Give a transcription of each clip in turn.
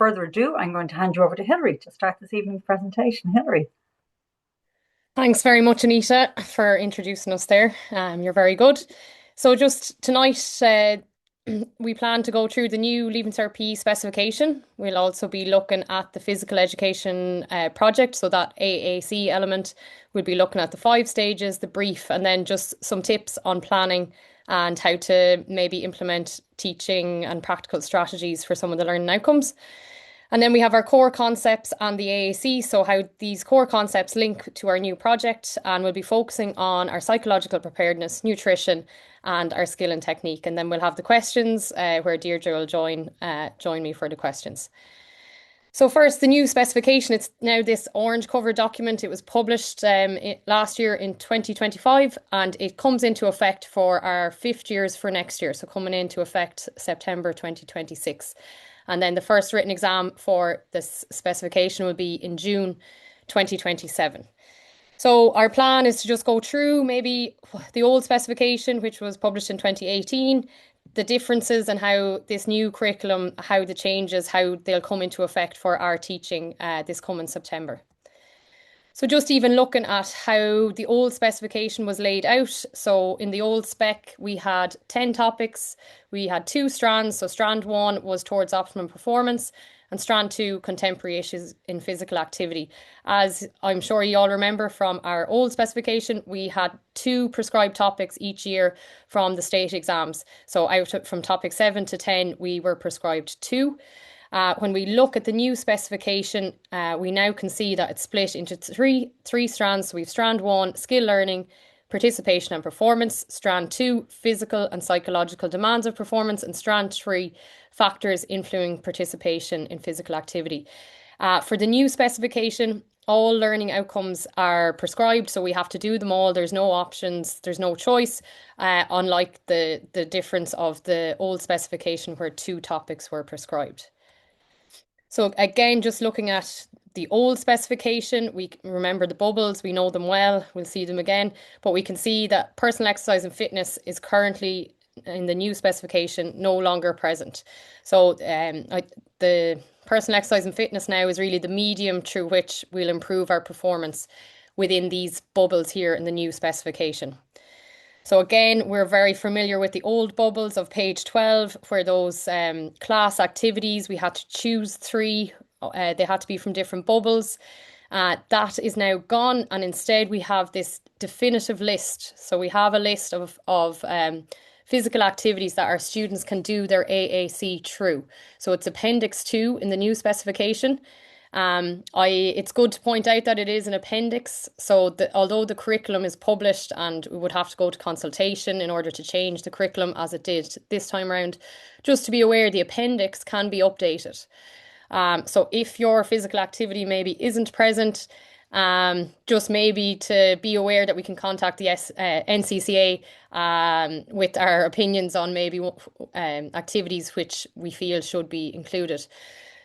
further ado, I'm going to hand you over to Hilary to start this evening's presentation. Hilary. Thanks very much, Anita, for introducing us there. You're very good. So just tonight, we plan to go through the new Leaving Cert PE specification. We'll also be looking at the physical education project, so that AAC element. We'll be looking at the 5 stages, the brief, and then just some tips on planning and how to maybe implement teaching and practical strategies for some of the learning outcomes. And then we have our core concepts and the AAC, so how these core concepts link to our new project, and we'll be focusing on our psychological preparedness, nutrition, and our skill and technique. And then we'll have the questions where Deirdre will join me for the questions. So first, the new specification. It's now this orange cover document. It was published last year in 2025, and it comes into effect for our 5th years for next year. So coming into effect September 2026. And then the first written exam for this specification will be in June 2027. So our plan is to just go through maybe the old specification, which was published in 2018, the differences and how this new curriculum, how the changes, how they'll come into effect for our teaching this coming September. So just even looking at how the old specification was laid out. So in the old spec, we had 10 topics. We had 2 strands. So strand 1 was towards optimum performance and strand 2, contemporary issues in physical activity. As I'm sure you all remember from our old specification, we had 2 prescribed topics each year from the state exams. So from topic 7 to 10, we were prescribed 2. When we look at the new specification, we now can see that it's split into three strands. So we've strand 1, skill learning, participation and performance, strand 2, physical and psychological demands of performance, and strand 3, factors influencing participation in physical activity. For the new specification, all learning outcomes are prescribed, so we have to do them all. There's no options, there's no choice, unlike the difference of the old specification where 2 topics were prescribed. So again, just looking at the old specification, we remember the bubbles, we know them well, we'll see them again, but we can see that personal exercise and fitness is currently in the new specification no longer present. So the personal exercise and fitness now is really the medium through which we'll improve our performance within these bubbles here in the new specification. So again, we're very familiar with the old bubbles of page 12, where those class activities, we had to choose 3. They had to be from different bubbles. That is now gone, and instead we have this definitive list. So we have a list of physical activities that our students can do their AAC through. So it's Appendix 2 in the new specification. It's good to point out that it is an appendix, so although the curriculum is published and we would have to go to consultation in order to change the curriculum as it did this time around, just to be aware the appendix can be updated. So if your physical activity maybe isn't present, just maybe to be aware that we can contact the NCCA with our opinions on maybe activities which we feel should be included.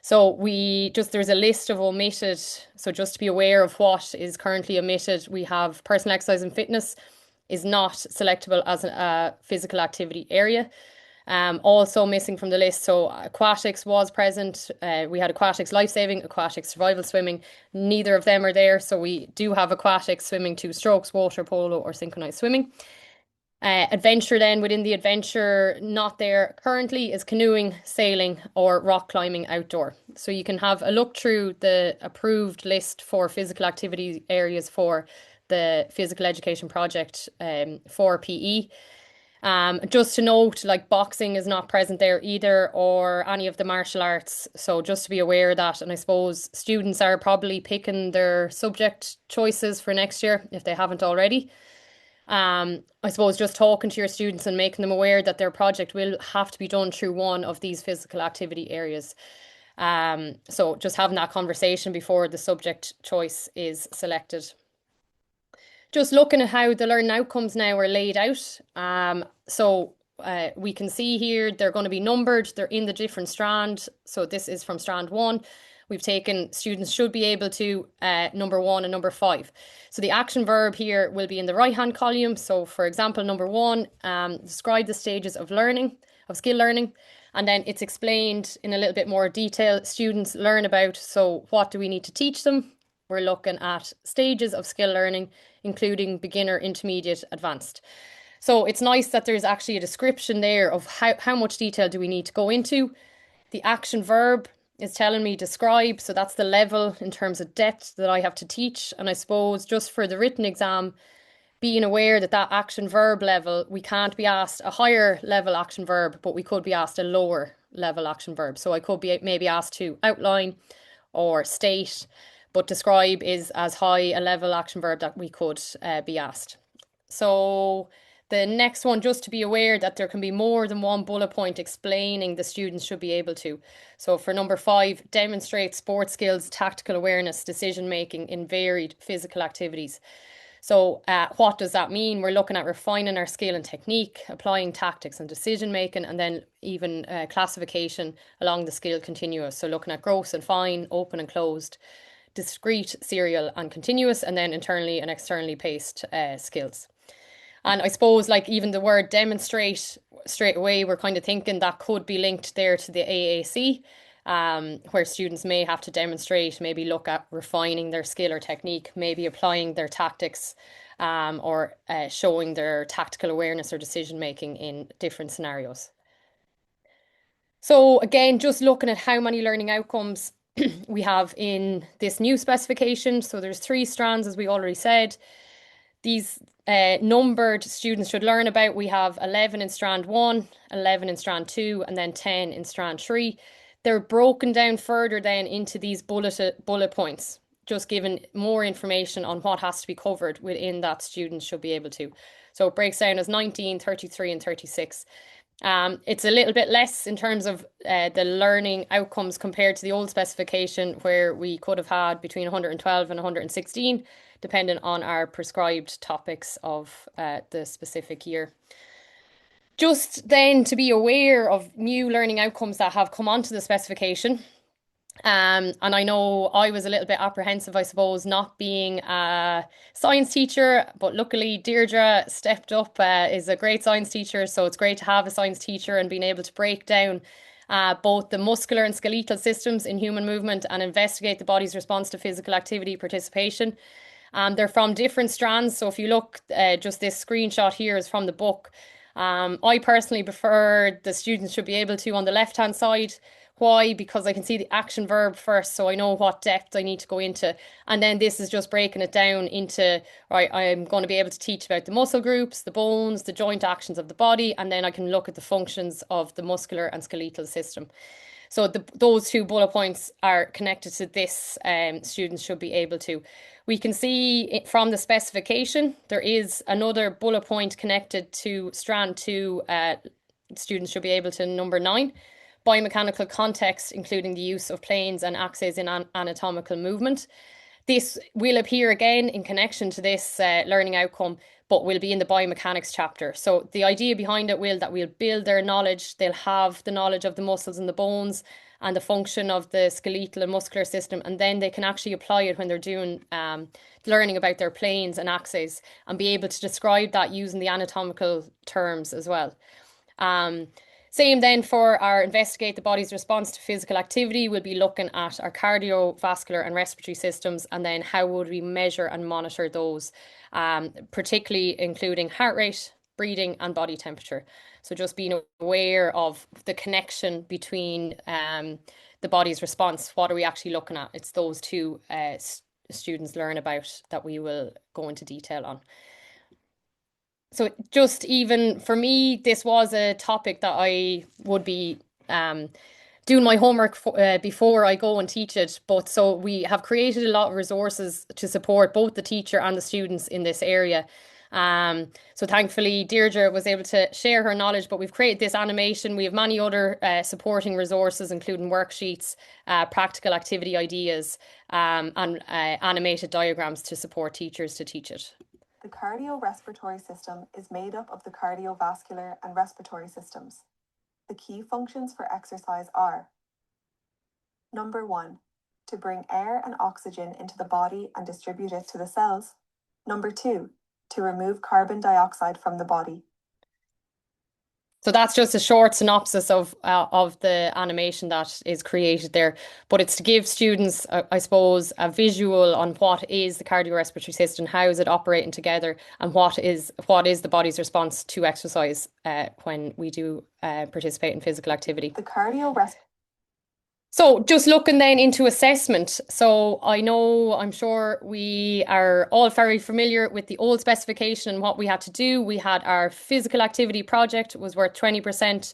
So there's a list of omitted, so just to be aware of what is currently omitted, we have personal exercise and fitness is not selectable as a physical activity area. Also missing from the list, so aquatics was present. We had aquatics lifesaving, aquatics survival swimming. Neither of them are there, so we do have aquatics swimming 2 strokes, water polo or synchronized swimming. Adventure then, within the adventure not there currently is canoeing, sailing or rock climbing outdoor. So you can have a look through the approved list for physical activity areas for the physical education project for PE. Just to note, like boxing is not present there either, or any of the martial arts. So just to be aware of that, and I suppose students are probably picking their subject choices for next year if they haven't already. I suppose just talking to your students and making them aware that their project will have to be done through one of these physical activity areas. So just having that conversation before the subject choice is selected. Just looking at how the learning outcomes now are laid out. We can see here they're going to be numbered. They're in the different strand. So this is from strand 1. We've taken students should be able to number 1 and number 5. So the action verb here will be in the right hand column. So for example, number 1, describe the stages of learning, of skill learning. And then it's explained in a little bit more detail. Students learn about, so what do we need to teach them? We're looking at stages of skill learning, including beginner, intermediate, advanced. So it's nice that there's actually a description there of how much detail do we need to go into. The action verb is telling me describe, so that's the level in terms of depth that I have to teach. And I suppose just for the written exam, being aware that that action verb level, we can't be asked a higher level action verb, but we could be asked a lower level action verb. So I could be maybe asked to outline or state, but describe is as high a level action verb that we could be asked. So the next one, just to be aware that there can be more than one bullet point explaining the students should be able to. So for number 5, demonstrate sports skills, tactical awareness, decision making in varied physical activities. So what does that mean? We're looking at refining our skill and technique, applying tactics and decision making, and then even classification along the skill continuous. So looking at gross and fine, open and closed, discrete, serial and continuous, and then internally and externally paced skills. And I suppose like even the word demonstrate, straight away, we're kind of thinking that could be linked there to the AAC. Where students may have to demonstrate, maybe look at refining their skill or technique, maybe applying their tactics, or showing their tactical awareness or decision making in different scenarios. So again, just looking at how many learning outcomes we have in this new specification. So there's 3 strands, as we already said. These numbered students should learn about. We have 11 in strand 1, 11 in strand 2, and then 10 in strand 3. They're broken down further then into these bullet points, just giving more information on what has to be covered within that students should be able to. So it breaks down as 19, 33, and 36. It's a little bit less in terms of the learning outcomes compared to the old specification, where we could have had between 112 and 116, depending on our prescribed topics of the specific year. Just then to be aware of new learning outcomes that have come onto the specification. And I know I was a little bit apprehensive, I suppose, not being a science teacher, but luckily Deirdre stepped up, is a great science teacher. So it's great to have a science teacher and being able to break down both the muscular and skeletal systems in human movement and investigate the body's response to physical activity participation. They're from different strands. So if you look, just this screenshot here is from the book. I personally prefer the students should be able to on the left-hand side. Why? Because I can see the action verb first, so I know what depth I need to go into. And then this is just breaking it down into, right, I'm going to be able to teach about the muscle groups, the bones, the joint actions of the body, and then I can look at the functions of the muscular and skeletal system. So those 2 bullet points are connected to this, students should be able to. We can see from the specification, there is another bullet point connected to strand 2, students should be able to, number 9, biomechanical context, including the use of planes and axes in anatomical movement. This will appear again in connection to this learning outcome, but will be in the biomechanics chapter. So the idea behind it will that we'll build their knowledge. They'll have the knowledge of the muscles and the bones and the function of the skeletal and muscular system, and then they can actually apply it when they're doing learning about their planes and axes and be able to describe that using the anatomical terms as well. Same then for our investigate the body's response to physical activity. We'll be looking at our cardiovascular and respiratory systems, and then how would we measure and monitor those, particularly including heart rate, breathing and body temperature. So just being aware of the connection between the body's response. What are we actually looking at? It's those 2 students learn about that we will go into detail on. So just even for me, this was a topic that I would be doing my homework before I go and teach it. But so we have created a lot of resources to support both the teacher and the students in this area. So thankfully, Deirdre was able to share her knowledge, but we've created this animation. We have many other supporting resources, including worksheets, practical activity ideas, and animated diagrams to support teachers to teach it. The cardiorespiratory system is made up of the cardiovascular and respiratory systems. The key functions for exercise are: number 1, to bring air and oxygen into the body and distribute it to the cells. Number 2, to remove carbon dioxide from the body. So that's just a short synopsis of the animation that is created there. But it's to give students, I suppose, a visual on what is the cardiorespiratory system, how is it operating together, and what is the body's response to exercise when we do participate in physical activity. The cardiorespiratory. So just looking then into assessment. So I'm sure we are all very familiar with the old specification and what we had to do. We had our physical activity project was worth 20%,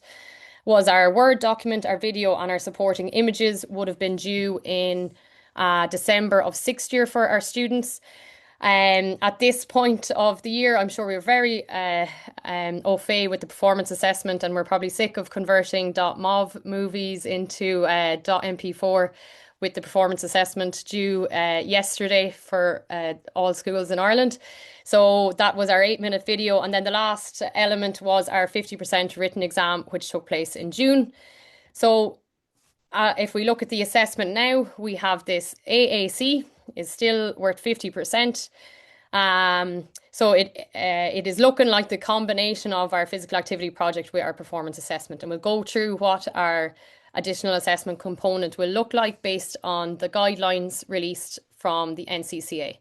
was our Word document, our video and our supporting images would have been due in December of 6th year for our students. At this point of the year, I'm sure we're very au fait with the performance assessment, and we're probably sick of converting .mov movies into .mp4 with the performance assessment due yesterday for all schools in Ireland. So that was our 8-minute video. And then the last element was our 50% written exam, which took place in June. So if we look at the assessment now, we have this AAC is still worth 50%. So it is looking like the combination of our physical activity project with our performance assessment. And we'll go through what our additional assessment component will look like based on the guidelines released from the NCCA.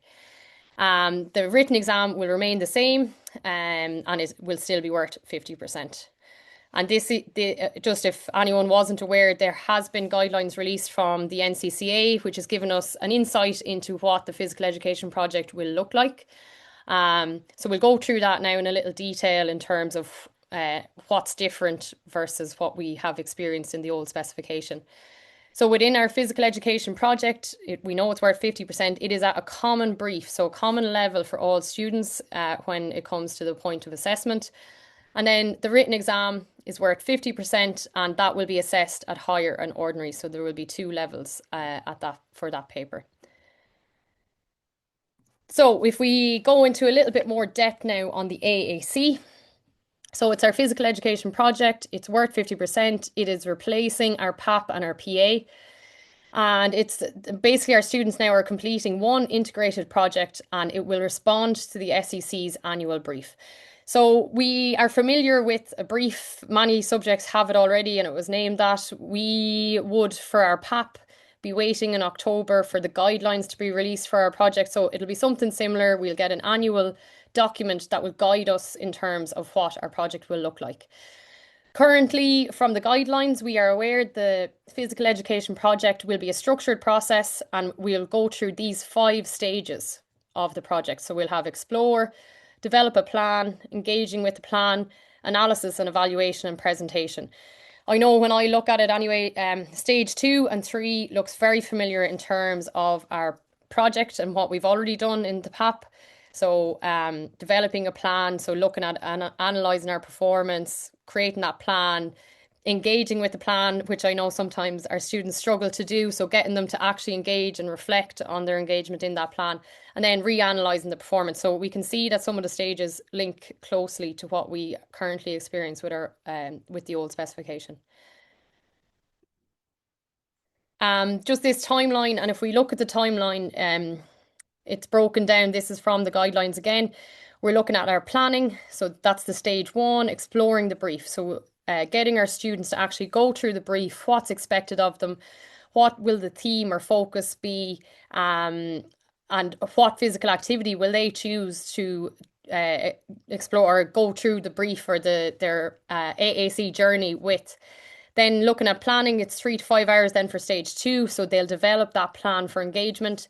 The written exam will remain the same and it will still be worth 50%. And just if anyone wasn't aware, there has been guidelines released from the NCCA, which has given us an insight into what the physical education project will look like. So we'll go through that now in a little detail in terms of what's different versus what we have experienced in the old specification. So within our physical education project, we know it's worth 50%. It is at a common brief, so a common level for all students when it comes to the point of assessment. And then the written exam is worth 50%, and that will be assessed at higher and ordinary. So there will be 2 levels for that paper. So if we go into a little bit more depth now on the AAC. So it's our physical education project. It's worth 50%. It is replacing our PEP and our PA. And it's basically our students now are completing one integrated project, and it will respond to the SEC's annual brief. So we are familiar with a brief. Many subjects have it already, and it was named that. We would, for our PEP, be waiting in October for the guidelines to be released for our project. So it'll be something similar. We'll get an annual document that will guide us in terms of what our project will look like. Currently, from the guidelines, we are aware the physical education project will be a structured process, and we'll go through these 5 stages of the project. So we'll have explore, develop a plan, engaging with the plan, analysis and evaluation, and presentation. I know when I look at it anyway, stage 2 and 3 looks very familiar in terms of our project and what we've already done in the PEP. So developing a plan, so looking at analysing our performance, creating that plan, engaging with the plan, which I know sometimes our students struggle to do. So getting them to actually engage and reflect on their engagement in that plan, and then reanalysing the performance. So we can see that some of the stages link closely to what we currently experience with our with the old specification. Just this timeline, and if we look at the timeline, it's broken down. This is from the guidelines again. We're looking at our planning. So that's the stage 1, exploring the brief. So getting our students to actually go through the brief, what's expected of them, what will the theme or focus be, and what physical activity will they choose to explore or go through the brief or their AAC journey with. Then looking at planning, it's 3 to 5 hours then for stage 2. So they'll develop that plan for engagement.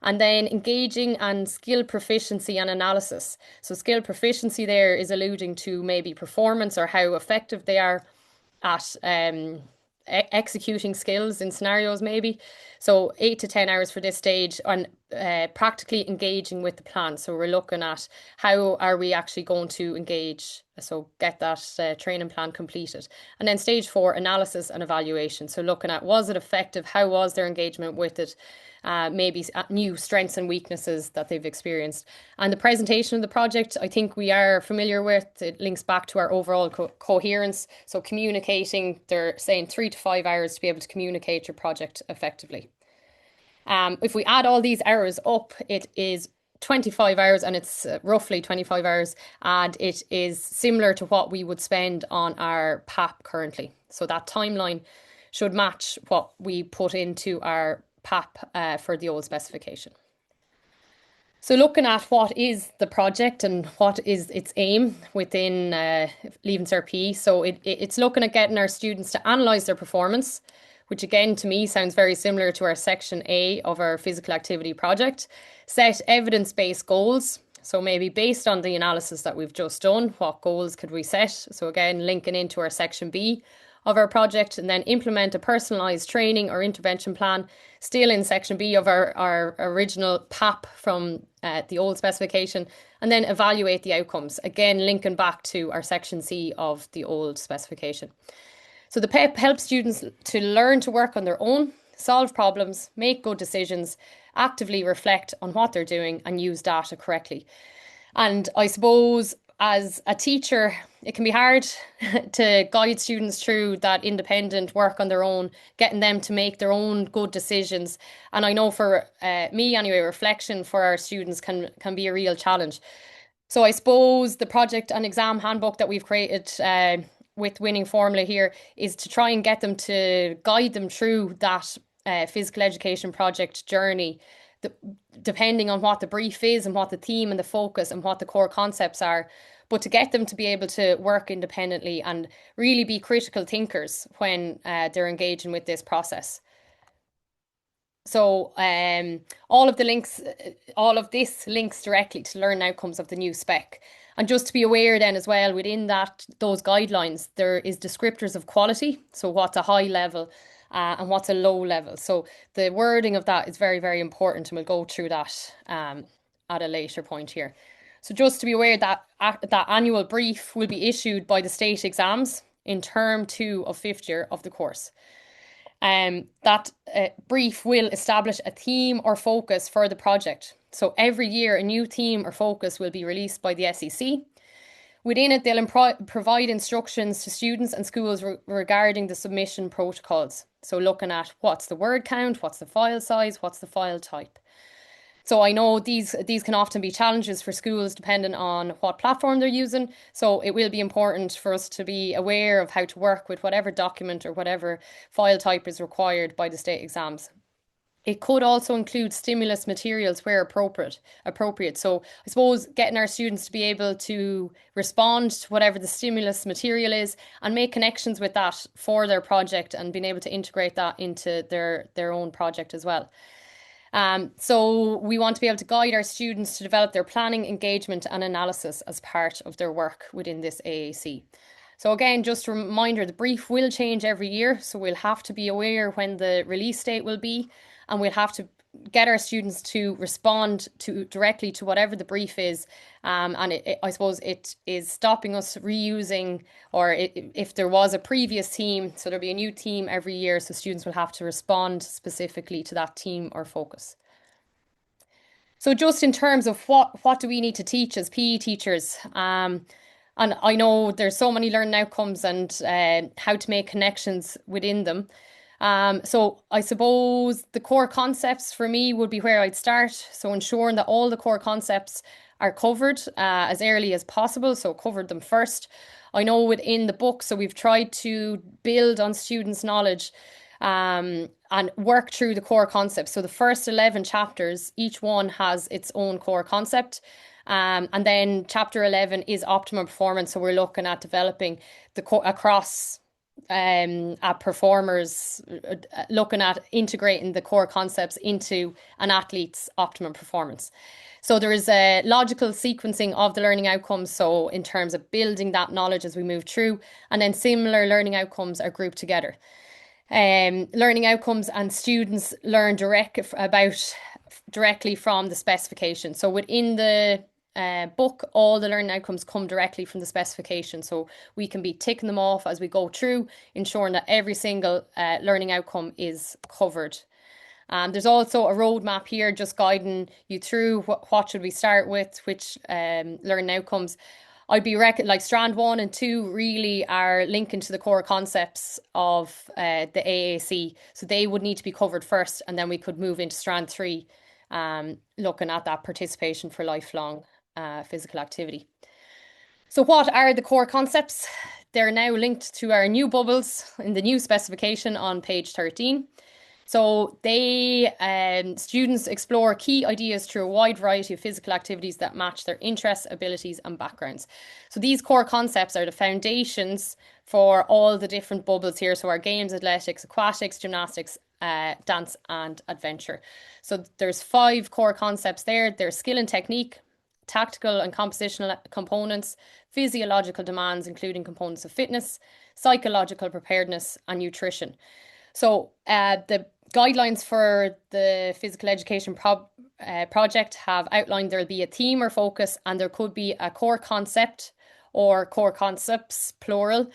And then engaging and skill proficiency and analysis. So skill proficiency there is alluding to maybe performance or how effective they are at executing skills in scenarios maybe. So 8 to 10 hours for this stage, and practically engaging with the plan. So we're looking at how are we actually going to engage, so get that training plan completed. And then stage 4, analysis and evaluation. So looking at, was it effective? How was their engagement with it? Maybe new strengths and weaknesses that they've experienced. And the presentation of the project, I think we are familiar with. It links back to our overall coherence. So communicating, they're saying 3 to 5 hours to be able to communicate your project effectively. If we add all these hours up, it is 25 hours, and it's roughly 25 hours, and it is similar to what we would spend on our PAP currently. So that timeline should match what we put into our PAP for the old specification. So looking at what is the project and what is its aim within Leaving Cert PE. So it's looking at getting our students to analyse their performance, which again to me sounds very similar to our section A of our physical activity project. Set evidence-based goals. So maybe based on the analysis that we've just done, what goals could we set? So again, linking into our section B of our project, and then implement a personalised training or intervention plan, still in section B of our original PAP from the old specification, and then evaluate the outcomes, again linking back to our section C of the old specification. So the PEP helps students to learn to work on their own, solve problems, make good decisions, actively reflect on what they're doing, and use data correctly. And I suppose as a teacher, it can be hard to guide students through that independent work on their own, getting them to make their own good decisions. And I know for me anyway, reflection for our students can be a real challenge. So I suppose the project and exam handbook that we've created with Winning Formula here is to try and get them to guide them through that physical education project journey, depending on what the brief is and what the theme and the focus and what the core concepts are, but to get them to be able to work independently and really be critical thinkers when they're engaging with this process. So all of this links directly to learning outcomes of the new spec. And just to be aware then as well, within those guidelines, there is descriptors of quality. So what's a high level and what's a low level. So the wording of that is very, very important, and we'll go through that at a later point here. So just to be aware that that annual brief will be issued by the state exams in term 2 of 5th year of the course. That brief will establish a theme or focus for the project. So every year a new theme or focus will be released by the SEC. Within it, they'll provide instructions to students and schools regarding the submission protocols. So looking at what's the word count, what's the file size, what's the file type. So I know these can often be challenges for schools depending on what platform they're using. So it will be important for us to be aware of how to work with whatever document or whatever file type is required by the state exams. It could also include stimulus materials where appropriate. So I suppose getting our students to be able to respond to whatever the stimulus material is and make connections with that for their project and being able to integrate that into their own project as well. So we want to be able to guide our students to develop their planning, engagement and analysis as part of their work within this AAC. So again, just a reminder, the brief will change every year. So we'll have to be aware when the release date will be, and we'll have to get our students to respond directly to whatever the brief is. And I suppose it is stopping us reusing, or if there was a previous theme, so there'll be a new theme every year. So students will have to respond specifically to that theme or focus. So just in terms of what do we need to teach as PE teachers? And I know there's so many learning outcomes and how to make connections within them. So I suppose the core concepts for me would be where I'd start. So ensuring that all the core concepts are covered as early as possible. So covered them first. I know within the book, so we've tried to build on students' knowledge and work through the core concepts. So the first 11 chapters, each one has its own core concept. And then chapter 11 is optimum performance. So we're looking at developing across at performers, looking at integrating the core concepts into an athlete's optimum performance. So there is a logical sequencing of the learning outcomes. So in terms of building that knowledge as we move through, and then similar learning outcomes are grouped together. Learning outcomes and students learn directly from the specification. So within the book, all the learning outcomes come directly from the specification. So we can be ticking them off as we go through, ensuring that every single learning outcome is covered. There's also a roadmap here just guiding you through what should we start with, which learning outcomes. I'd be like strand 1 and 2 really are linking to the core concepts of the AAC. So they would need to be covered first, and then we could move into strand 3 looking at that participation for lifelong physical activity. So what are the core concepts? They're now linked to our new bubbles in the new specification on page 13. So they students explore key ideas through a wide variety of physical activities that match their interests, abilities and backgrounds. So these core concepts are the foundations for all the different bubbles here. So our games, athletics, aquatics, gymnastics, dance and adventure. So there's 5 core concepts there. There's skill and technique, tactical and compositional components, physiological demands, including components of fitness, psychological preparedness and nutrition. So the guidelines for the physical education project have outlined there'll be a theme or focus, and there could be a core concept or core concepts, plural,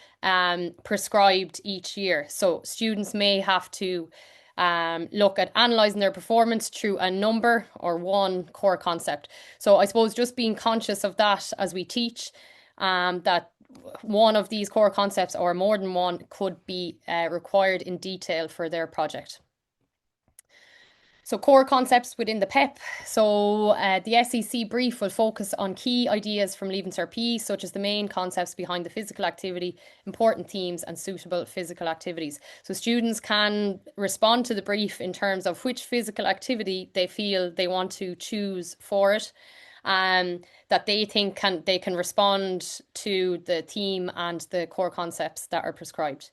prescribed each year. So students may have to look at analysing their performance through a number or one core concept. So I suppose just being conscious of that as we teach, that one of these core concepts or more than one could be required in detail for their project. So core concepts within the PEP. So the SEC brief will focus on key ideas from Leaving Cert PE, such as the main concepts behind the physical activity, important themes and suitable physical activities. So students can respond to the brief in terms of which physical activity they feel they want to choose for it. That they think they can respond to the theme and the core concepts that are prescribed.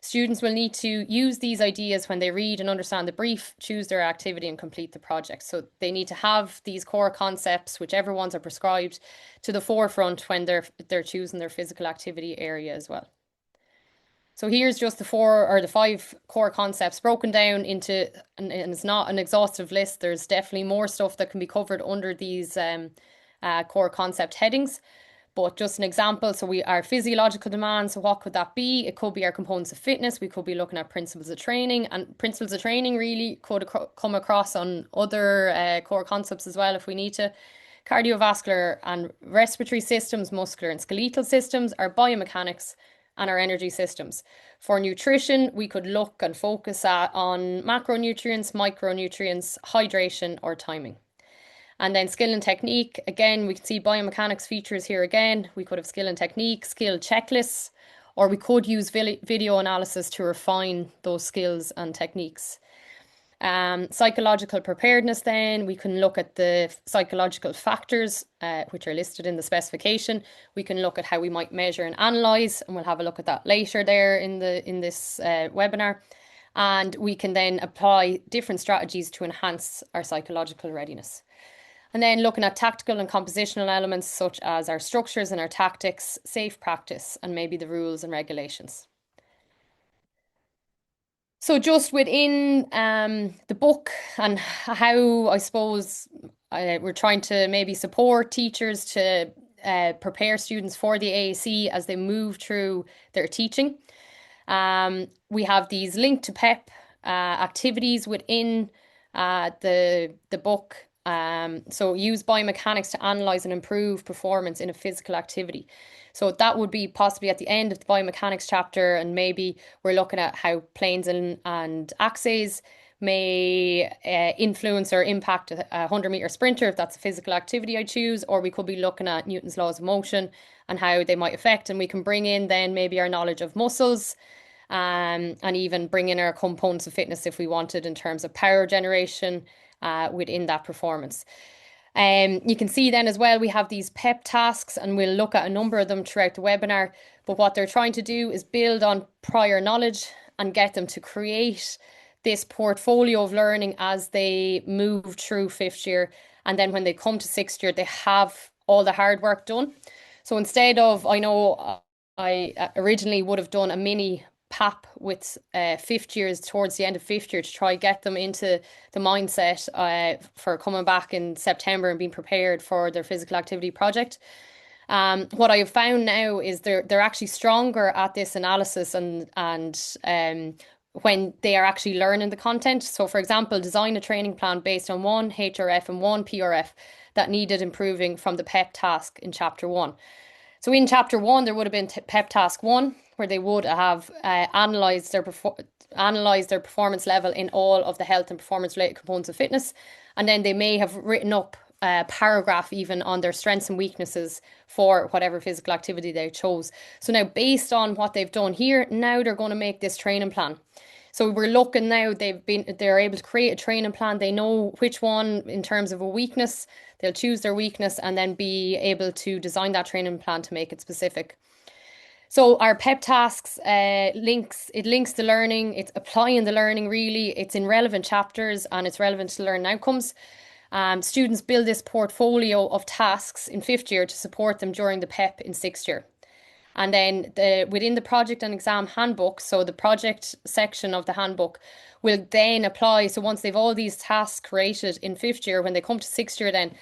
Students will need to use these ideas when they read and understand the brief, choose their activity and complete the project. So they need to have these core concepts, whichever ones are prescribed, to the forefront when they're choosing their physical activity area as well. So here's just the 4 or the 5 core concepts broken down into, and it's not an exhaustive list. There's definitely more stuff that can be covered under these core concept headings. But just an example, so our physiological demands, so what could that be? It could be our components of fitness. We could be looking at principles of training, and principles of training really could come across on other core concepts as well if we need to. Cardiovascular and respiratory systems, muscular and skeletal systems, our biomechanics and our energy systems. For nutrition, we could look and focus on macronutrients, micronutrients, hydration or timing. And then skill and technique, again, we can see biomechanics features here again. We could have skill and technique, skill checklists, or we could use video analysis to refine those skills and techniques. Psychological preparedness then, we can look at the psychological factors which are listed in the specification. We can look at how we might measure and analyse, and we'll have a look at that later there in this webinar. And we can then apply different strategies to enhance our psychological readiness. And then looking at tactical and compositional elements such as our structures and our tactics, safe practice, and maybe the rules and regulations. So just within the book and how I suppose we're trying to maybe support teachers to prepare students for the AAC as they move through their teaching. We have these linked to PEP activities within the book. So use biomechanics to analyse and improve performance in a physical activity. So that would be possibly at the end of the biomechanics chapter, and maybe we're looking at how planes and axes may influence or impact a 100-metre sprinter, if that's a physical activity I choose, or we could be looking at Newton's laws of motion and how they might affect, and we can bring in then maybe our knowledge of muscles, and even bring in our components of fitness if we wanted in terms of power generation within that performance. You can see then as well we have these PEP tasks, and we'll look at a number of them throughout the webinar, but what they're trying to do is build on prior knowledge and get them to create this portfolio of learning as they move through 5th year, and then when they come to 6th year they have all the hard work done. So instead of, I know I originally would have done a mini PAP with 5th years towards the end of 5th year to try get them into the mindset for coming back in September and being prepared for their physical activity project. What I have found now is they're actually stronger at this analysis and when they are actually learning the content. So for example, design a training plan based on one HRF and one PRF that needed improving from the PEP task in chapter 1. So in chapter 1, there would have been PEP task 1, where they would have analysed their performance level in all of the health and performance related components of fitness, and then they may have written up a paragraph even on their strengths and weaknesses for whatever physical activity they chose. So now, based on what they've done here, now they're going to make this training plan. So we're looking now, they're able to create a training plan. They know which one in terms of a weakness, they'll choose their weakness and then be able to design that training plan to make it specific. So our PEP tasks links the learning, it's applying the learning really, it's in relevant chapters and it's relevant to learning outcomes. Students build this portfolio of tasks in 5th year to support them during the PEP in 6th year. And then within the project and exam handbook, so the project section of the handbook will then apply. So once they've all these tasks created in 5th year, when they come to 6th year, then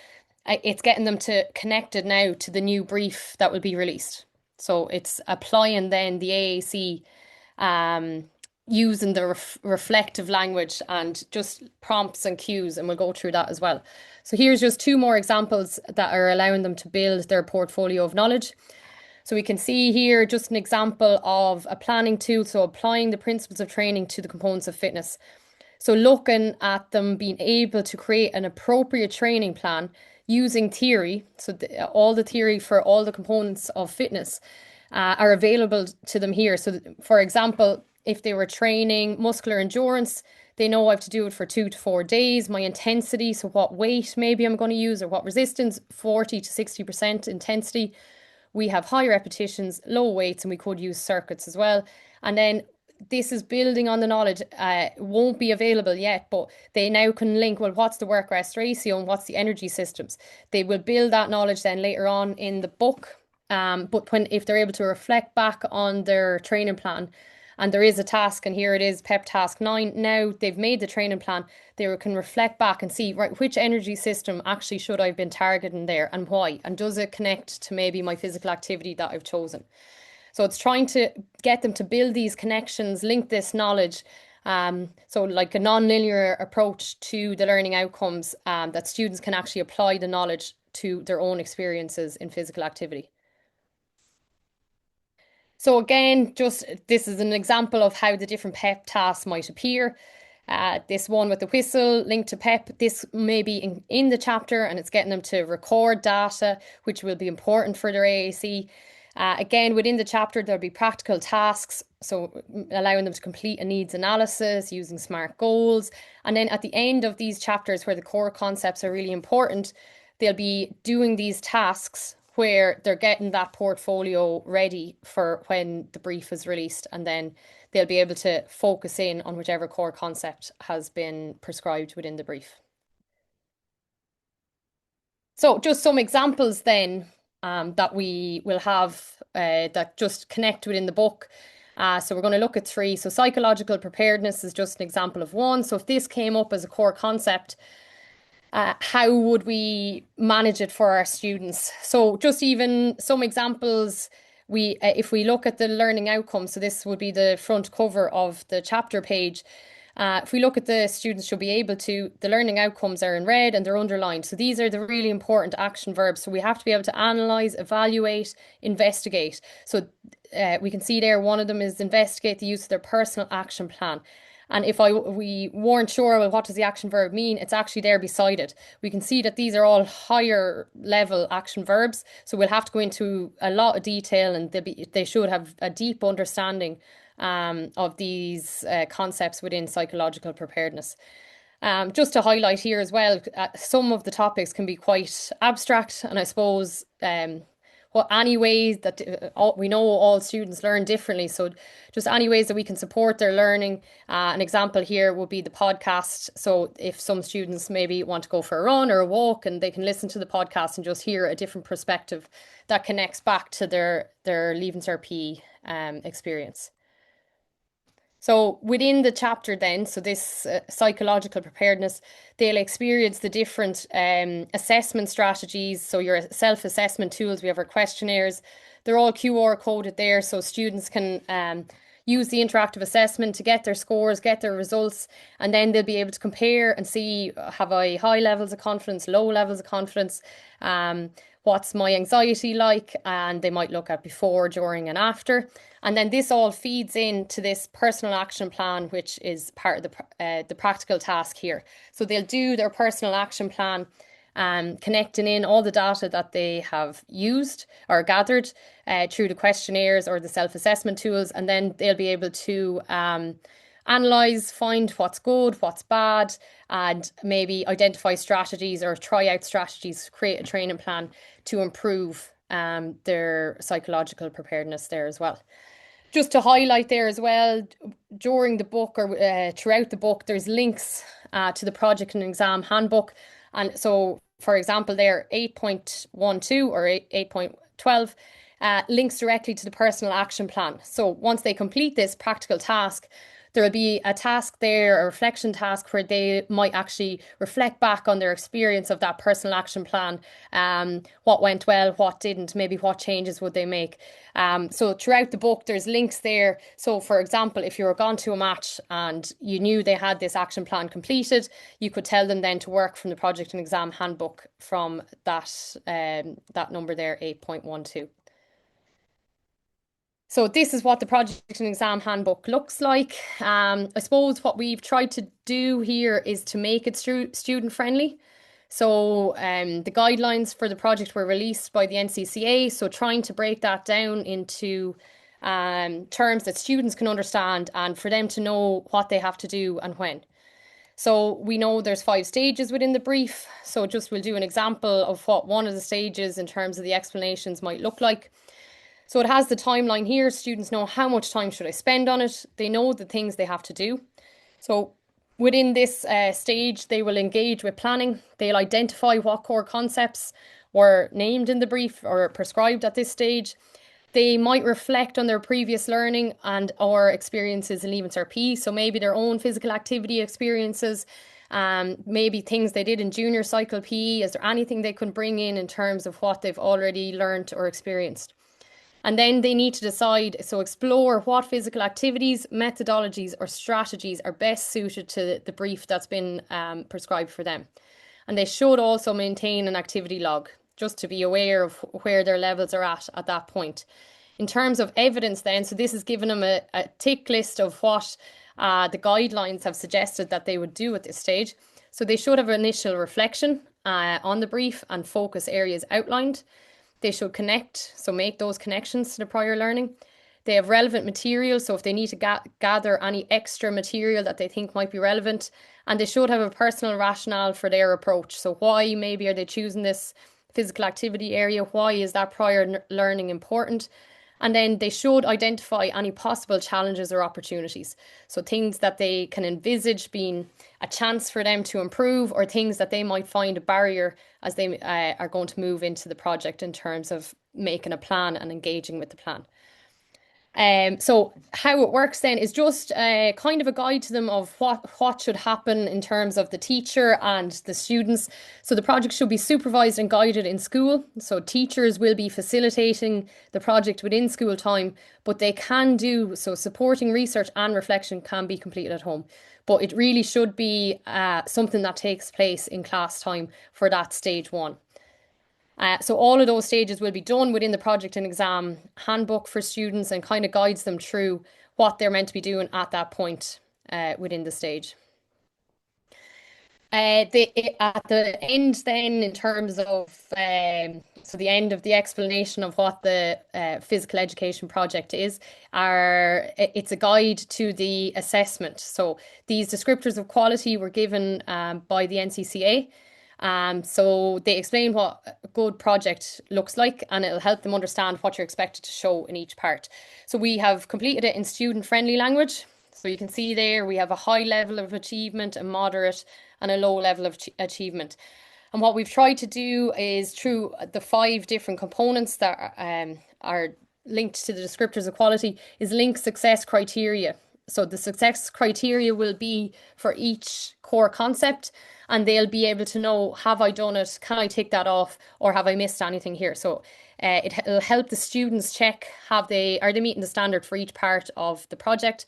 it's getting them to connect it now to the new brief that will be released. So it's applying then the AAC, using the reflective language and just prompts and cues, and we'll go through that as well. So here's just 2 more examples that are allowing them to build their portfolio of knowledge. So we can see here just an example of a planning tool, so applying the principles of training to the components of fitness. So looking at them being able to create an appropriate training plan using theory, so all the theory for all the components of fitness are available to them here. So for example, if they were training muscular endurance, they know I have to do it for 2 to 4 days. My intensity, so what weight maybe I'm going to use or what resistance, 40 to 60% intensity. We have high repetitions, low weights, and we could use circuits as well. And then this is building on the knowledge. Won't be available yet, but they now can link, well, what's the work-rest ratio and what's the energy systems? They will build that knowledge then later on in the book. But if they're able to reflect back on their training plan, and there is a task, and here it is, PEP task 9. Now they've made the training plan, they can reflect back and see, right, which energy system actually should I have been targeting there and why? And does it connect to maybe my physical activity that I've chosen? So it's trying to get them to build these connections, link this knowledge. So like a non-linear approach to the learning outcomes, that students can actually apply the knowledge to their own experiences in physical activity. So again, just this is an example of how the different PEP tasks might appear. This one with the whistle linked to PEP, this may be in the chapter and it's getting them to record data, which will be important for their AAC. Again, within the chapter, there'll be practical tasks, so allowing them to complete a needs analysis using SMART goals. And then at the end of these chapters where the core concepts are really important, they'll be doing these tasks where they're getting that portfolio ready for when the brief is released, and then they'll be able to focus in on whichever core concept has been prescribed within the brief. So just some examples then that we will have that just connect within the book. So we're going to look at 3. So psychological preparedness is just an example of one. So if this came up as a core concept, how would we manage it for our students? So just even some examples, if we look at the learning outcomes, so this would be the front cover of the chapter page. If we look at the students should be able to, the learning outcomes are in red and they're underlined. So these are the really important action verbs. So we have to be able to analyse, evaluate, investigate. So we can see there one of them is investigate the use of their personal action plan. And if we weren't sure, well, what does the action verb mean? It's actually there beside it. We can see that these are all higher level action verbs. So we'll have to go into a lot of detail, and they should have a deep understanding of these concepts within psychological preparedness. Just to highlight here as well, some of the topics can be quite abstract, and I suppose any ways that we know all students learn differently, so just any ways that we can support their learning. An example here would be the podcast. So if some students maybe want to go for a run or a walk, and they can listen to the podcast and just hear a different perspective that connects back to their Leaving Cert PE experience. So within the chapter then, so this psychological preparedness, they'll experience the different assessment strategies. So your self-assessment tools, we have our questionnaires. They're all QR coded there, so students can use the interactive assessment to get their scores, get their results, and then they'll be able to compare and see, have I high levels of confidence, low levels of confidence, what's my anxiety like, and they might look at before, during and after. And then this all feeds into this personal action plan, which is part of the practical task here. So they'll do their personal action plan, connecting in all the data that they have used or gathered through the questionnaires or the self-assessment tools, and then they'll be able to analyze, find what's good, what's bad, and maybe identify strategies or try out strategies, create a training plan to improve their psychological preparedness there as well. Just to highlight there as well, during the book or throughout the book, there's links to the project and exam handbook. And so, for example, there 8.12 or 8.12 links directly to the personal action plan. So once they complete this practical task, there will be a task there, a reflection task, where they might actually reflect back on their experience of that personal action plan. What went well, what didn't, maybe what changes would they make. So throughout the book, there's links there. So for example, if you were gone to a match and you knew they had this action plan completed, you could tell them then to work from the project and exam handbook from that, that number there, 8.12. So this is what the project and exam handbook looks like. I suppose what we've tried to do here is to make it student friendly. So the guidelines for the project were released by the NCCA. So trying to break that down into terms that students can understand and for them to know what they have to do and when. So we know there's 5 stages within the brief. So just we'll do an example of what one of the stages in terms of the explanations might look like. So it has the timeline here. Students know how much time should I spend on it. They know the things they have to do. So within this stage, they will engage with planning. They'll identify what core concepts were named in the brief or prescribed at this stage. They might reflect on their previous learning and or experiences in Leaving Cert PE. So maybe their own physical activity experiences, maybe things they did in junior cycle PE. Is there anything they can bring in terms of what they've already learned or experienced? And then they need to decide, so explore what physical activities, methodologies or strategies are best suited to the brief that's been prescribed for them. And they should also maintain an activity log, just to be aware of where their levels are at that point. In terms of evidence then, so this is giving them a tick list of what the guidelines have suggested that they would do at this stage. So they should have initial reflection on the brief and focus areas outlined. They should connect, so make those connections to the prior learning. They have relevant material, so if they need to gather any extra material that they think might be relevant, and they should have a personal rationale for their approach. So why maybe are they choosing this physical activity area? Why is that prior learning important? And then they should identify any possible challenges or opportunities. So things that they can envisage being a chance for them to improve, or things that they might find a barrier as they are going to move into the project in terms of making a plan and engaging with the plan. So how it works then is just kind of a guide to them of what should happen in terms of the teacher and the students. So the project should be supervised and guided in school. So teachers will be facilitating the project within school time, but they can do, so supporting research and reflection can be completed at home. But it really should be something that takes place in class time for that stage 1. So all of those stages will be done within the project and exam handbook for students and kind of guides them through what they're meant to be doing at that point within the stage. At the end then, in terms of, so the end of the explanation of what the physical education project is, it's a guide to the assessment. So these descriptors of quality were given by the NCCA. So they explain what a good project looks like, and it'll help them understand what you're expected to show in each part. So we have completed it in student-friendly language. So you can see there we have a high level of achievement, a moderate and a low level of achievement. And what we've tried to do is, through the 5 different components that are linked to the descriptors of quality, is link success criteria. So the success criteria will be for each core concept, and they'll be able to know, have I done it? Can I tick that off? Or have I missed anything here? So it'll help the students check, are they meeting the standard for each part of the project?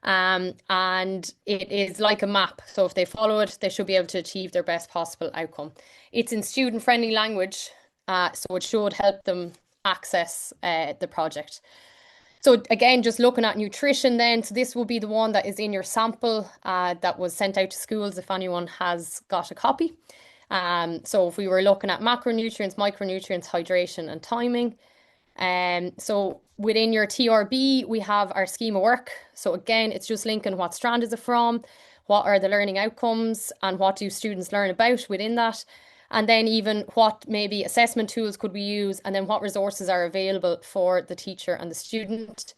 And it is like a map. So if they follow it, they should be able to achieve their best possible outcome. It's in student-friendly language, so it should help them access the project. So again, just looking at nutrition then, so this will be the one that is in your sample that was sent out to schools if anyone has got a copy. So if we were looking at macronutrients, micronutrients, hydration and timing. So within your TRB, we have our scheme of work. So again, it's just linking what strand is it from, what are the learning outcomes, and what do students learn about within that. And then even what maybe assessment tools could we use, and then what resources are available for the teacher and the student.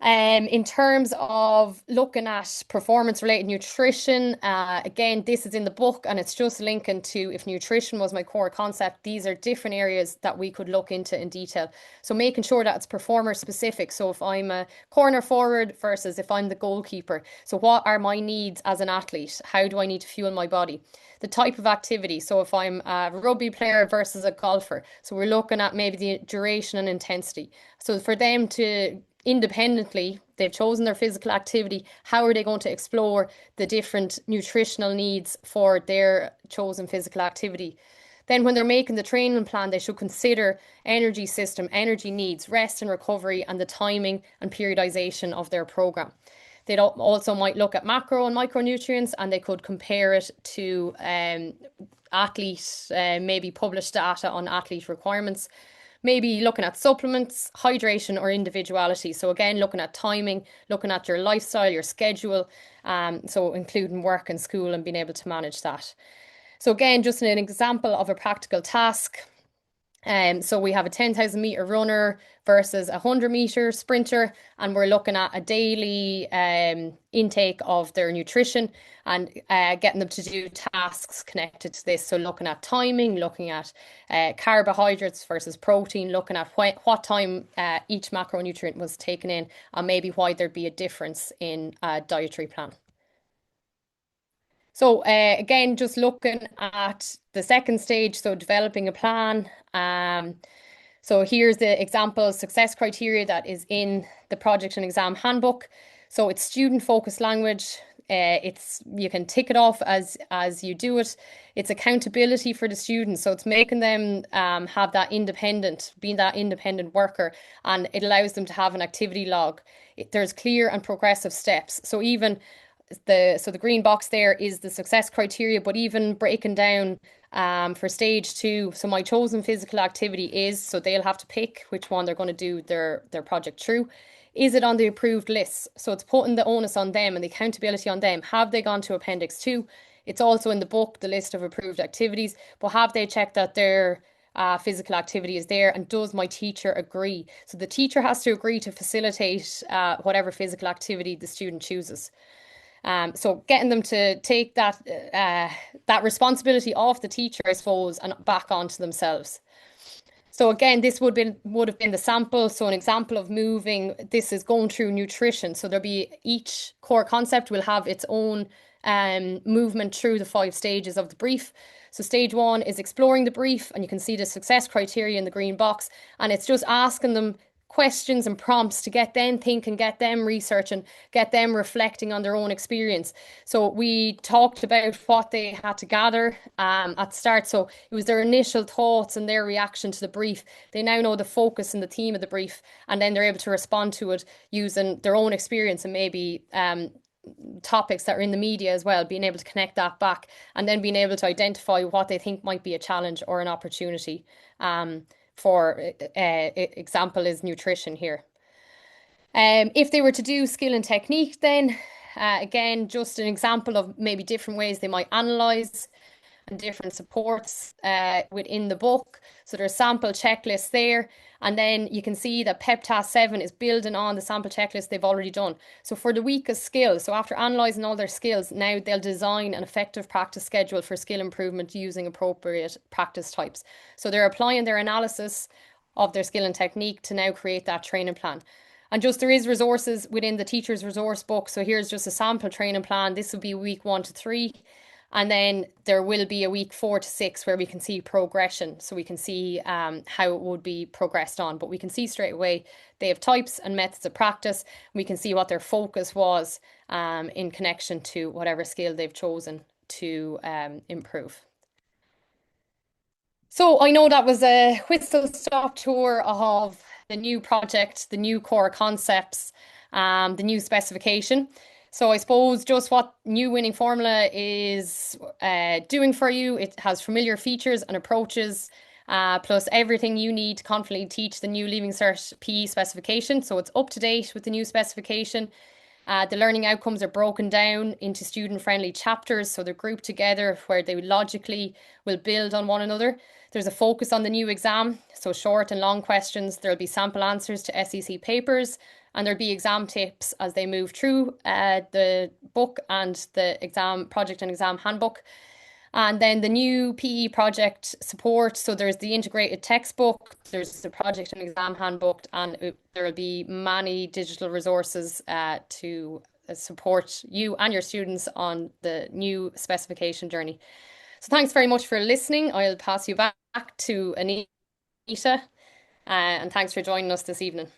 In terms of looking at performance-related nutrition, again, this is in the book and it's just linking to if nutrition was my core concept, these are different areas that we could look into in detail. So making sure that it's performer specific. So if I'm a corner forward versus if I'm the goalkeeper. So what are my needs as an athlete? How do I need to fuel my body? The type of activity. So if I'm a rugby player versus a golfer. So we're looking at maybe the duration and intensity. So for them to independently, they've chosen their physical activity. How are they going to explore the different nutritional needs for their chosen physical activity? Then when they're making the training plan, they should consider energy system, energy needs, rest and recovery, and the timing and periodization of their program. They also might look at macro and micronutrients, and they could compare it to athlete, maybe published data on athlete requirements. Maybe looking at supplements, hydration or individuality. So again, looking at timing, looking at your lifestyle, your schedule, so including work and school and being able to manage that. So again, just an example of a practical task. So we have a 10,000 meter runner versus a 100 meter sprinter, and we're looking at a daily intake of their nutrition and getting them to do tasks connected to this. So looking at timing, looking at carbohydrates versus protein, looking at what time each macronutrient was taken in, and maybe why there'd be a difference in a dietary plan. So again, just looking at the second stage, so developing a plan. So here's the example success criteria that is in the project and exam handbook. So it's student focused language. You can tick it off as you do it. It's accountability for the students. So it's making them have that being that independent worker, and it allows them to have an activity log. There's clear and progressive steps. So even the green box there is the success criteria, but even breaking down for stage 2, so my chosen physical activity is, so they'll have to pick which one they're going to do their project through. Is it on the approved list? So it's putting the onus on them and the accountability on them. Have they gone to Appendix 2? It's also in the book, the list of approved activities, but have they checked that their physical activity is there, and does my teacher agree? So the teacher has to agree to facilitate whatever physical activity the student chooses. So getting them to take that responsibility off the teacher, I suppose, and back onto themselves. So again, this would have been the sample. So an example of moving, this is going through nutrition. So there'll be each core concept will have its own movement through the 5 stages of the brief. So stage 1 is exploring the brief, and you can see the success criteria in the green box, and it's just asking them questions and prompts to get them thinking, get them researching, get them reflecting on their own experience. So we talked about what they had to gather at the start. So it was their initial thoughts and their reaction to the brief. They now know the focus and the theme of the brief, and then they're able to respond to it using their own experience and maybe topics that are in the media as well, being able to connect that back, and then being able to identify what they think might be a challenge or an opportunity. For example is nutrition here. If they were to do skill and technique, then again, just an example of maybe different ways they might analyze and different supports within the book. So there's sample checklists there, and then you can see that PEP Task 7 is building on the sample checklist they've already done. So for the weakest skills, so after analysing all their skills, now they'll design an effective practice schedule for skill improvement using appropriate practice types. So they're applying their analysis of their skill and technique to now create that training plan. And just there is resources within the teacher's resource book. So here's just a sample training plan. This will be week 1 to 3. And then there will be a week 4 to 6 where we can see progression. So we can see how it would be progressed on. But we can see straight away they have types and methods of practice. We can see what their focus was in connection to whatever skill they've chosen to improve. So I know that was a whistle-stop tour of new project, the new core concepts, the new specification. So I suppose just what new winning formula is doing for you. It has familiar features and approaches, plus everything you need to confidently teach the new Leaving Cert PE specification. So it's up to date with the new specification. The learning outcomes are broken down into student-friendly chapters, so they're grouped together where they logically will build on one another. There's a focus on the new exam, so short and long questions. There'll be sample answers to SEC papers, and there'll be exam tips as they move through the book and the exam project and exam handbook. And then the new PE project support. So there's the integrated textbook, there's the project and exam handbook, and there will be many digital resources to support you and your students on the new specification journey. So thanks very much for listening. I'll pass you back to Anita, and thanks for joining us this evening.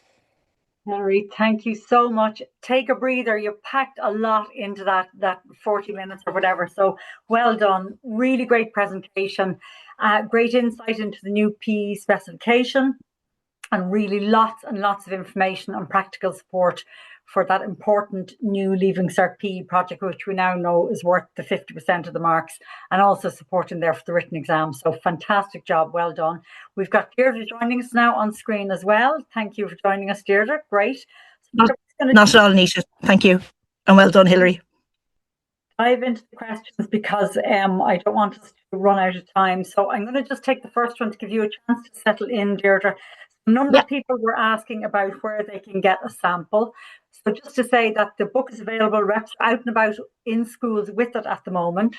Hilary, thank you so much. Take a breather. You packed a lot into that 40 minutes or whatever. So well done. Really great presentation. Great insight into the new PE specification, and really lots and lots of information and practical support for that important new Leaving Cert PE project, which we now know is worth the 50% of the marks, and also supporting there for the written exam. So fantastic job, well done. We've got Deirdre joining us now on screen as well. Thank you for joining us, Deirdre. Great. Not at all, Anita. Thank you. And well done, Hilary. Dive into the questions because I don't want us to run out of time. So I'm going to just take the first one to give you a chance to settle in, Deirdre. A number of people were asking about where they can get a sample. So just to say that the book is available, reps are out and about in schools with it at the moment.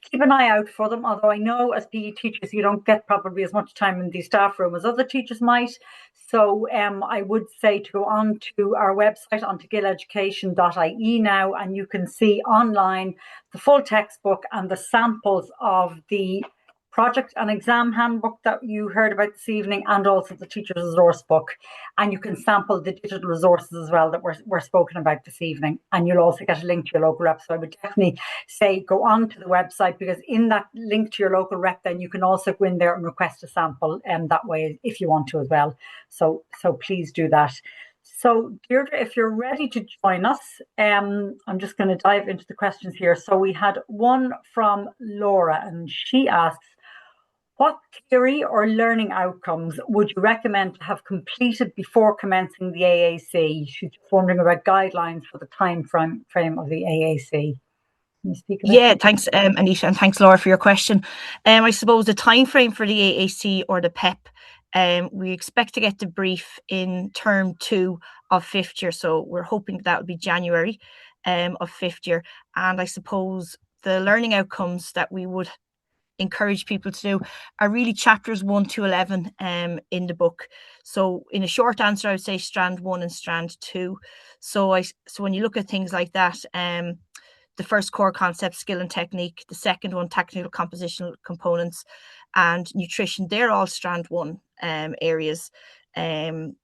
Keep an eye out for them, although I know as PE teachers you don't get probably as much time in the staff room as other teachers might. So I would say to go on to our website, onto gileducation.ie now, and you can see online the full textbook and the samples of the project and exam handbook that you heard about this evening, and also the teacher's resource book. And you can sample the digital resources as well that were spoken about this evening. And you'll also get a link to your local rep. So I would definitely say go on to the website, because in that link to your local rep, then you can also go in there and request a sample that way if you want to as well. So please do that. So Deirdre, if you're ready to join us, I'm just going to dive into the questions here. So we had one from Laura, and she asks, what theory or learning outcomes would you recommend to have completed before commencing the AAC? She's just wondering about guidelines for the time frame of the AAC. Can you speak about that? Thanks, Anita, and thanks, Laura, for your question. I suppose the time frame for the AAC or the PEP, we expect to get the brief in term 2 of 5th year. So we're hoping that will be January of 5th year. And I suppose the learning outcomes that we would encourage people to do are really chapters 1 to 11 in the book. So in a short answer, I would say strand 1 and strand 2. So when you look at things like that, the first core concept, skill and technique, the second one, technical compositional components, and nutrition, they're all strand 1 areas. And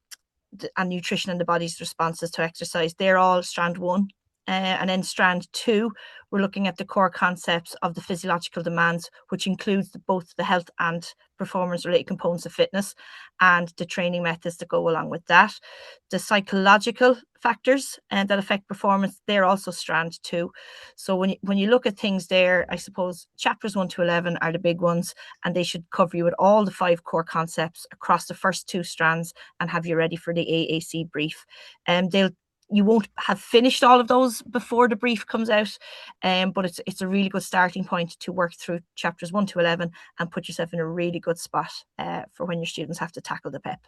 nutrition and the body's responses to exercise, they're all strand 1. And then strand 2, we're looking at the core concepts of the physiological demands, which includes both the health and performance related components of fitness and the training methods that go along with that. The psychological factors that affect performance, they're also strand 2. So when you look at things there, I suppose chapters 1 to 11 are the big ones, and they should cover you with all the 5 core concepts across the first 2 strands and have you ready for the AAC brief. You won't have finished all of those before the brief comes out, but it's a really good starting point to work through chapters 1 to 11 and put yourself in a really good spot for when your students have to tackle the PEP.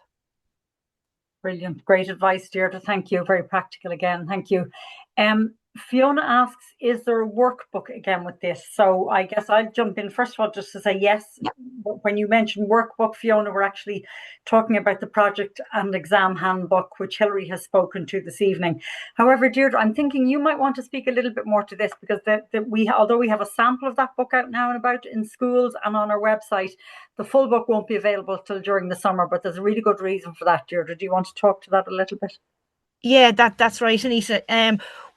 Brilliant. Great advice, Deirdre. Thank you. Very practical again. Thank you. Fiona asks, is there a workbook again with this? So I guess I'll jump in first of all just to say yes. Yep. When you mentioned workbook, Fiona, we're actually talking about the project and exam handbook, which Hilary has spoken to this evening. However, Deirdre, I'm thinking you might want to speak a little bit more to this, because although we have a sample of that book out now and about in schools and on our website, the full book won't be available till during the summer, but there's a really good reason for that, Deirdre. Do you want to talk to that a little bit? Yeah, that's right, Anita.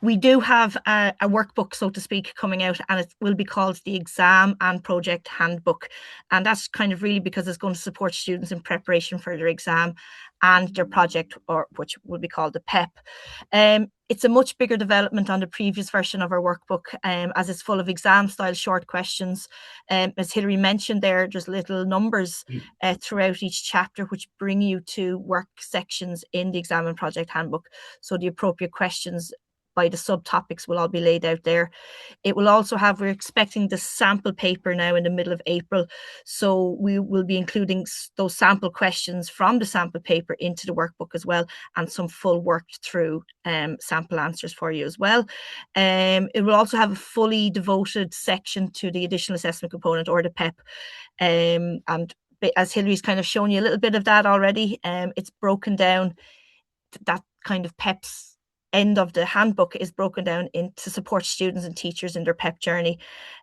We do have a workbook, so to speak, coming out, and it will be called the Exam and Project Handbook. And that's kind of really because it's going to support students in preparation for their exam and their project, or which will be called the PEP. It's a much bigger development on the previous version of our workbook, as it's full of exam-style short questions. As Hilary mentioned there's little numbers throughout each chapter which bring you to work sections in the Exam and Project Handbook. So the appropriate questions by the subtopics will all be laid out there. It will also have, we're expecting the sample paper now in the middle of April. So we will be including those sample questions from the sample paper into the workbook as well, and some full worked through sample answers for you as well. It will also have a fully devoted section to the additional assessment component, or the PEP. And as Hilary's kind of shown you a little bit of that already, it's broken down, that kind of PEP's end of the handbook is broken down to support students and teachers in their PEP journey.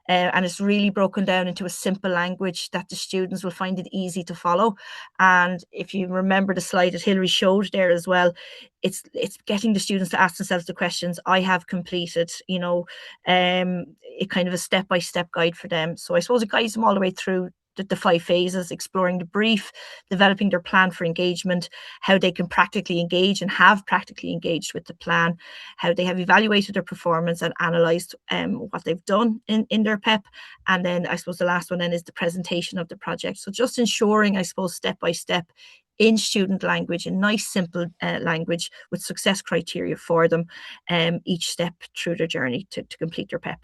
And it's really broken down into a simple language that the students will find it easy to follow. And if you remember the slide that Hilary showed there as well, it's getting the students to ask themselves the questions I have completed, it kind of a step-by-step guide for them. So I suppose it guides them all the way through the 5 phases: exploring the brief, developing their plan for engagement, how they can practically engage and have practically engaged with the plan, how they have evaluated their performance and analysed what they've done in their PEP. And then I suppose the last one then is the presentation of the project. So just ensuring, I suppose, step by step in student language, in nice simple language with success criteria for them, each step through their journey to complete their PEP.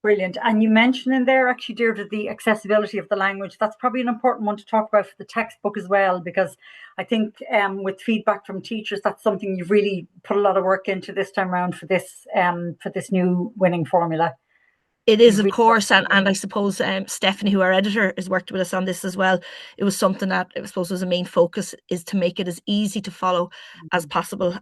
Brilliant. And you mentioned in there, actually, Deirdre, the accessibility of the language. That's probably an important one to talk about for the textbook as well, because I think with feedback from teachers, that's something you've really put a lot of work into this time around for this new winning formula. It is, of course, and I suppose Stephanie, who our editor, has worked with us on this as well. It was something that I suppose was a main focus, is to make it as easy to follow as possible.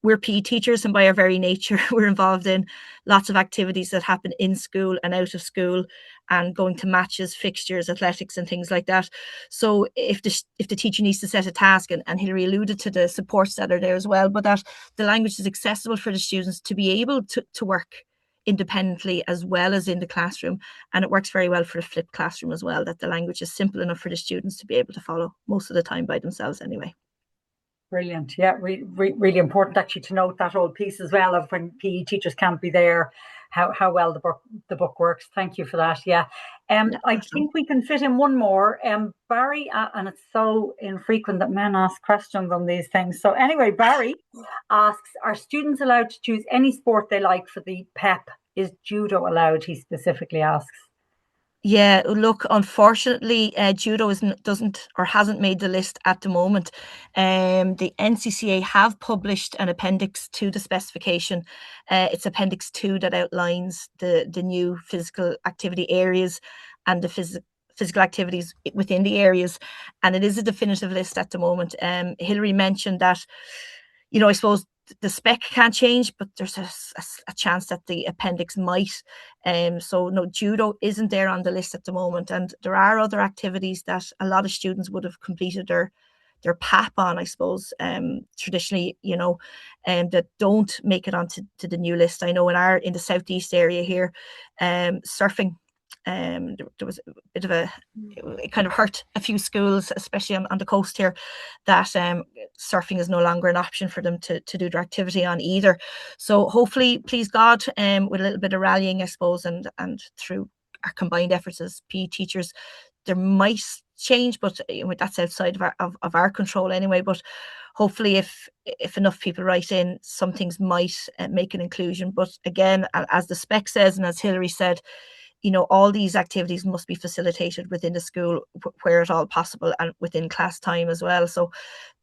We're PE teachers, and by our very nature, we're involved in lots of activities that happen in school and out of school, and going to matches, fixtures, athletics, and things like that. So if the teacher needs to set a task, and Hilary alluded to the supports that are there as well, but that the language is accessible for the students to be able to work independently as well as in the classroom. And it works very well for a flipped classroom as well, that the language is simple enough for the students to be able to follow most of the time by themselves anyway. Brilliant. Yeah, really important actually to note that whole piece as well of when PE teachers can't be there, how well the book works. Thank you for that. Yeah. I think we can fit in one more. Barry, and it's so infrequent that men ask questions on these things. So anyway, Barry asks, are students allowed to choose any sport they like for the PEP? Is judo allowed? He specifically asks. Yeah, look, unfortunately, judo doesn't or hasn't made the list at the moment. The NCCA have published an appendix to the specification. It's Appendix 2 that outlines the new physical activity areas and the physical activities within the areas, and it is a definitive list at the moment. Hilary mentioned that, I suppose the spec can't change, but there's a chance that the appendix might. So no, judo isn't there on the list at the moment, and there are other activities that a lot of students would have completed their PAP on, I suppose, traditionally, that don't make it onto the new list. I know in the southeast area here, surfing. There was a bit of it kind of hurt a few schools, especially on the coast here, that surfing is no longer an option for them to do their activity on either. So hopefully, please God, with a little bit of rallying, I suppose, and through our combined efforts as PE teachers, there might change, but that's outside of our control anyway. But hopefully, if enough people write in, some things might make an inclusion. But again, as the spec says, and as Hilary said, all these activities must be facilitated within the school where at all possible, and within class time as well. So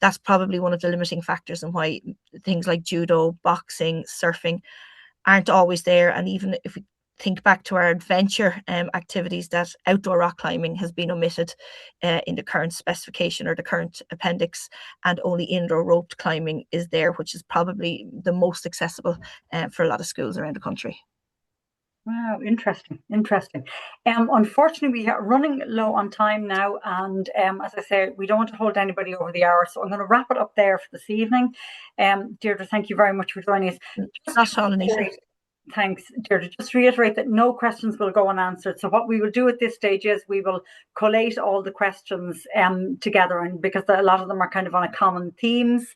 that's probably one of the limiting factors and why things like judo, boxing, surfing aren't always there. And even if we think back to our adventure activities, that outdoor rock climbing has been omitted in the current specification or the current appendix, and only indoor roped climbing is there, which is probably the most accessible for a lot of schools around the country. Wow, interesting. Unfortunately, we are running low on time now, and as I say, we don't want to hold anybody over the hour, so I'm going to wrap it up there for this evening. Deirdre, thank you very much for joining us. That's all, Anita. Thanks, Deirdre. Just reiterate that no questions will go unanswered. So what we will do at this stage is we will collate all the questions together, and because a lot of them are kind of on a common themes,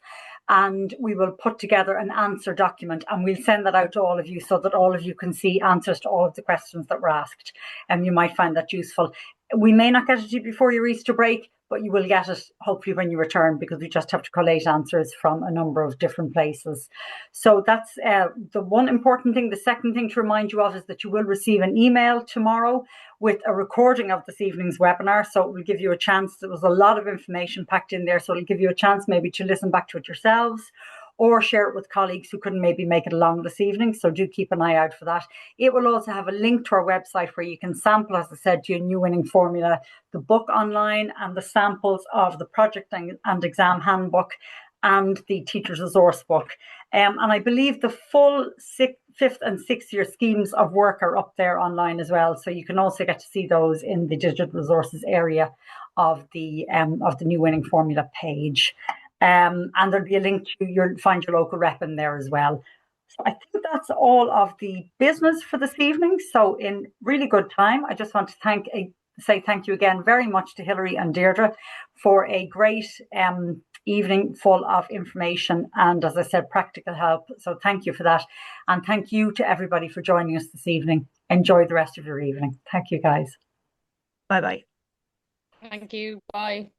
and we will put together an answer document, and we'll send that out to all of you so that all of you can see answers to all of the questions that were asked. And you might find that useful. We may not get it to you before your Easter break, but you will get it hopefully when you return, because we just have to collate answers from a number of different places. So that's the one important thing. The second thing to remind you of is that you will receive an email tomorrow with a recording of this evening's webinar. So it will give you a chance. There was a lot of information packed in there, so it'll give you a chance maybe to listen back to it yourselves, or share it with colleagues who couldn't maybe make it along this evening. So do keep an eye out for that. It will also have a link to our website where you can sample, as I said, your new winning formula, the book online, and the samples of the project and exam handbook and the teacher's resource book. And I believe the full 5th and 6th year schemes of work are up there online as well. So you can also get to see those in the digital resources area of the new winning formula page. And there'll be a link to find your local rep in there as well. So I think that's all of the business for this evening. So in really good time, I just want to say thank you again very much to Hilary and Deirdre for a great evening full of information and, as I said, practical help. So thank you for that. And thank you to everybody for joining us this evening. Enjoy the rest of your evening. Thank you, guys. Bye-bye. Thank you. Bye.